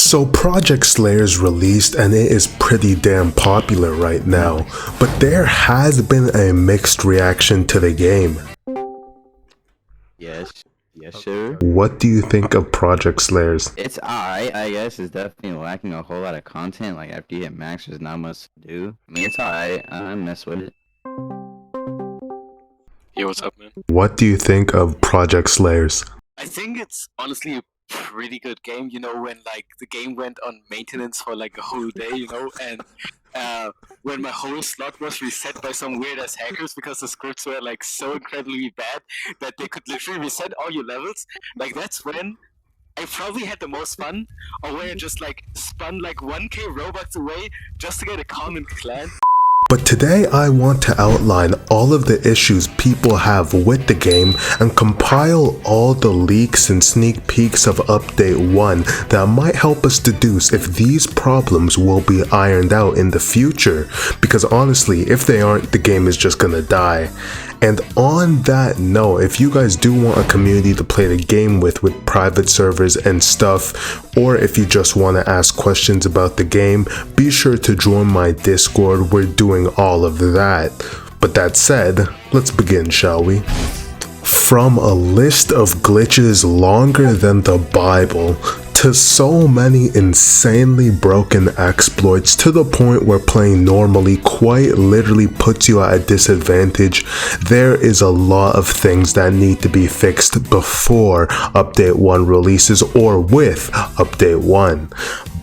So Project Slayer's released and it is pretty damn popular right now, but there has been a mixed reaction to the game. Yes, sir. What do you think of Project Slayers? It's alright, I guess. It's definitely lacking a whole lot of content. Like, after you hit max, there's not much to do. I mean, it's alright. I mess with it. Yo, what's up, man? What do you think of Project Slayers? I think it's honestly a pretty good game, you know, when like the game went on maintenance for like a whole day, you know, and when my whole slot was reset by some weird ass hackers because the scripts were like so incredibly bad that they could literally reset all your levels. Like, that's when I probably had the most fun, or when I just like spun like 1k Robux away just to get a common clan. But today I want to outline all of the issues people have with the game and compile all the leaks and sneak peeks of Update 1 that might help us deduce if these problems will be ironed out in the future. Because honestly, if they aren't, the game is just gonna die. And on that note, if you guys do want a community to play the game with private servers and stuff, or if you just want to ask questions about the game, be sure to join my Discord. We're doing all of that. But that said, let's begin, shall we? From a list of glitches longer than the Bible, to so many insanely broken exploits to the point where playing normally quite literally puts you at a disadvantage, there is a lot of things that need to be fixed before Update 1 releases or with Update 1.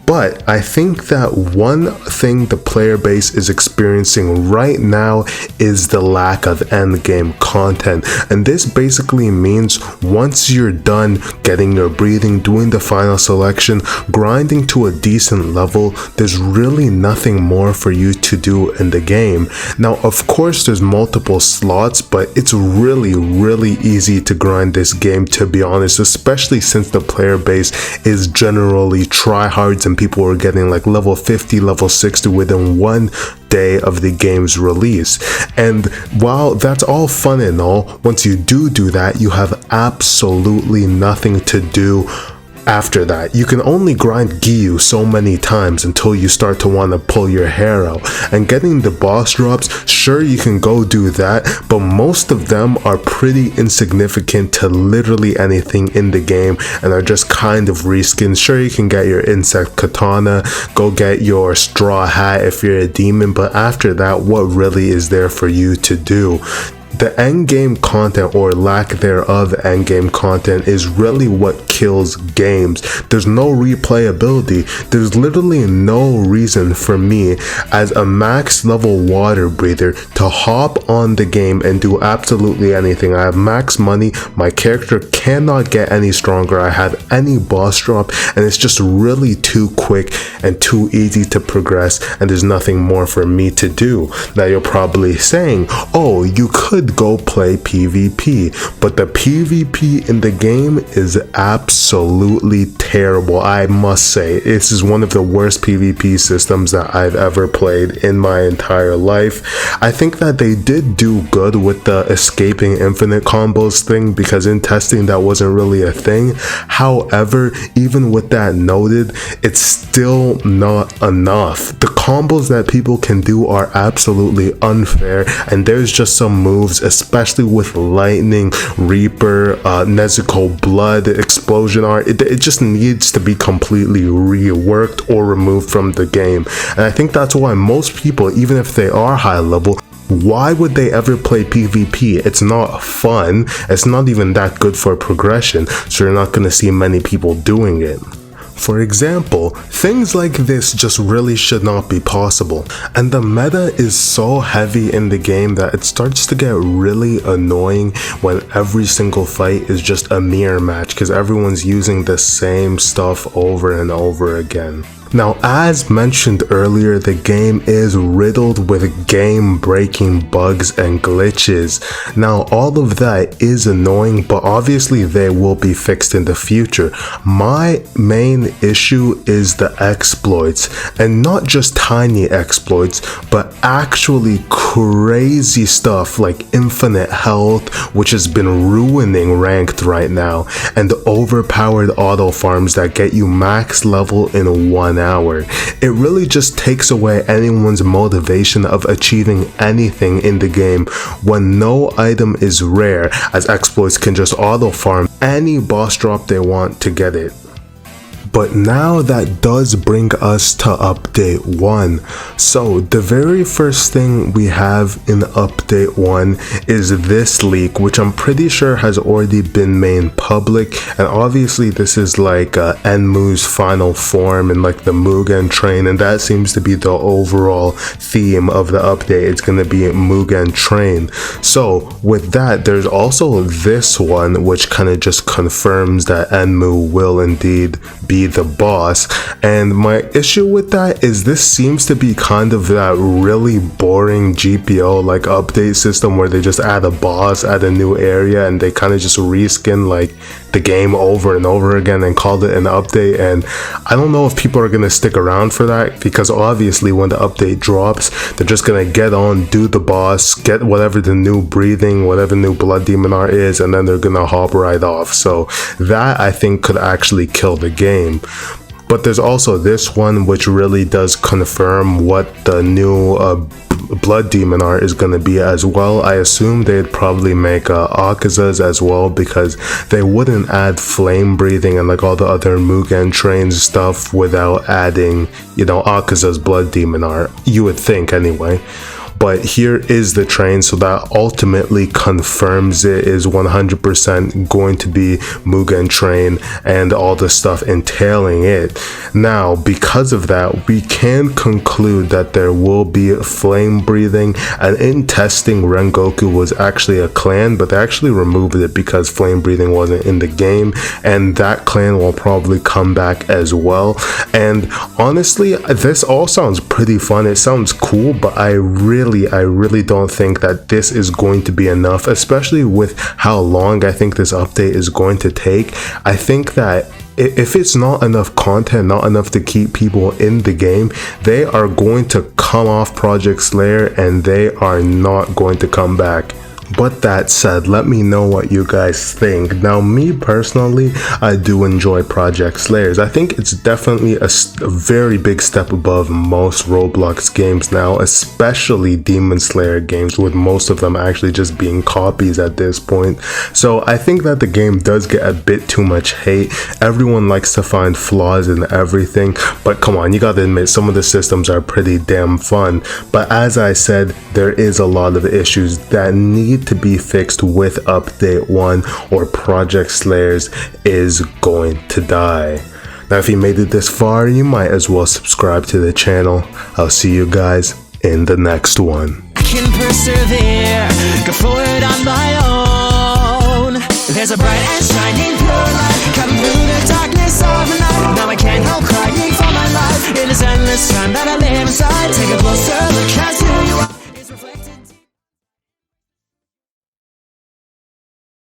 But I think that one thing the player base is experiencing right now is the lack of endgame content. And this basically means once you're done getting your breathing, doing the final selection, grinding to a decent level, there's really nothing more for you to do in the game. Now, of course, there's multiple slots, but it's really easy to grind this game, to be honest, especially since the player base is generally tryhards and people are getting like level 50, level 60 within one day of the game's release. And while that's all fun and all, once you do that, you have absolutely nothing to do after that. You can only grind Gyu so many times until you start to want to pull your hair out. And getting the boss drops, sure, you can go do that, but most of them are pretty insignificant to literally anything in the game and are just kind of reskins. Sure, you can get your insect katana, go get your straw hat if you're a demon, but after that, what really is there for you to do? The endgame content, or lack thereof endgame content, is really what kills games. There's no replayability. There's literally no reason for me as a max level water breather to hop on the game and do absolutely anything. I have max money, my character cannot get any stronger, I have any boss drop, and it's just really too quick and too easy to progress, and there's nothing more for me to do. Now you're probably saying, oh, you could go play PvP, but the PvP in the game is absolutely terrible. I must say, this is one of the worst PvP systems that I've ever played in my entire life. I think that they did do good with the escaping infinite combos thing, because in testing that wasn't really a thing. However, even with that noted, it's still not enough. The combos that people can do are absolutely unfair, and there's just some moves, especially with lightning, reaper, Nezuko blood, explosion art, it just needs to be completely reworked or removed from the game. And I think that's why most people, even if they are high level, why would they ever play PvP? It's not fun, it's not even that good for progression, so you're not going to see many people doing it. For example, things like this just really should not be possible, and the meta is so heavy in the game that it starts to get really annoying when every single fight is just a mirror match because everyone's using the same stuff over and over again. Now, as mentioned earlier, the game is riddled with game-breaking bugs and glitches. Now, all of that is annoying, but obviously they will be fixed in the future. My main issue is the exploits, and not just tiny exploits, but actually crazy stuff like infinite health, which has been ruining ranked right now, and overpowered auto farms that get you max level in 1 hour. It really just takes away anyone's motivation of achieving anything in the game when no item is rare, as exploits can just auto farm any boss drop they want to get it. But now that does bring us to update 1. So the very first thing we have in update 1 is this leak, which I'm pretty sure has already been made public, and obviously this is like Enmu's final form and like the Mugen train, and that seems to be the overall theme of the update. It's gonna be Mugen train. So with that, there's also this one which kind of just confirms that Enmu will indeed be the boss, and my issue with that is this seems to be kind of that really boring GPO like update system where they just add a boss at a new area and they kind of just reskin like the game over and over again and called it an update. And I don't know if people are gonna stick around for that, because obviously when the update drops, they're just gonna get on, do the boss, get whatever the new breathing, whatever new blood demon art is, and then they're gonna hop right off. So that I think could actually kill the game. But there's also this one which really does confirm what the new blood demon art is going to be as well. I assume they'd probably make akazas as well, because they wouldn't add flame breathing and like all the other Mugen trains stuff without adding, you know, akaza's blood demon art, you would think anyway. But here is the train, so that ultimately confirms it is 100% going to be Mugen train and all the stuff entailing it. Now, because of that, we can conclude that there will be flame breathing, and in testing, Rengoku was actually a clan, but they actually removed it because flame breathing wasn't in the game, and that clan will probably come back as well. And honestly, this all sounds pretty fun. It sounds cool, but I really don't think that this is going to be enough, especially with how long I think this update is going to take. I think that if it's not enough content, not enough to keep people in the game, they are going to come off Project Slayer and they are not going to come back. But that said, let me know what you guys think. Now, me personally, I do enjoy Project Slayers. I think it's definitely a very big step above most Roblox games now, especially Demon Slayer games, with most of them actually just being copies at this point. So I think that the game does get a bit too much hate. Everyone likes to find flaws in everything, but come on, you gotta admit, some of the systems are pretty damn fun. But as I said, there is a lot of issues that need to be fixed with update 1, or Project Slayers is going to die. Now, if you made it this far, you might as well subscribe to the channel. I'll see you guys in the next one. I can persevere, go forward on my own. There's a bright and shining pure light.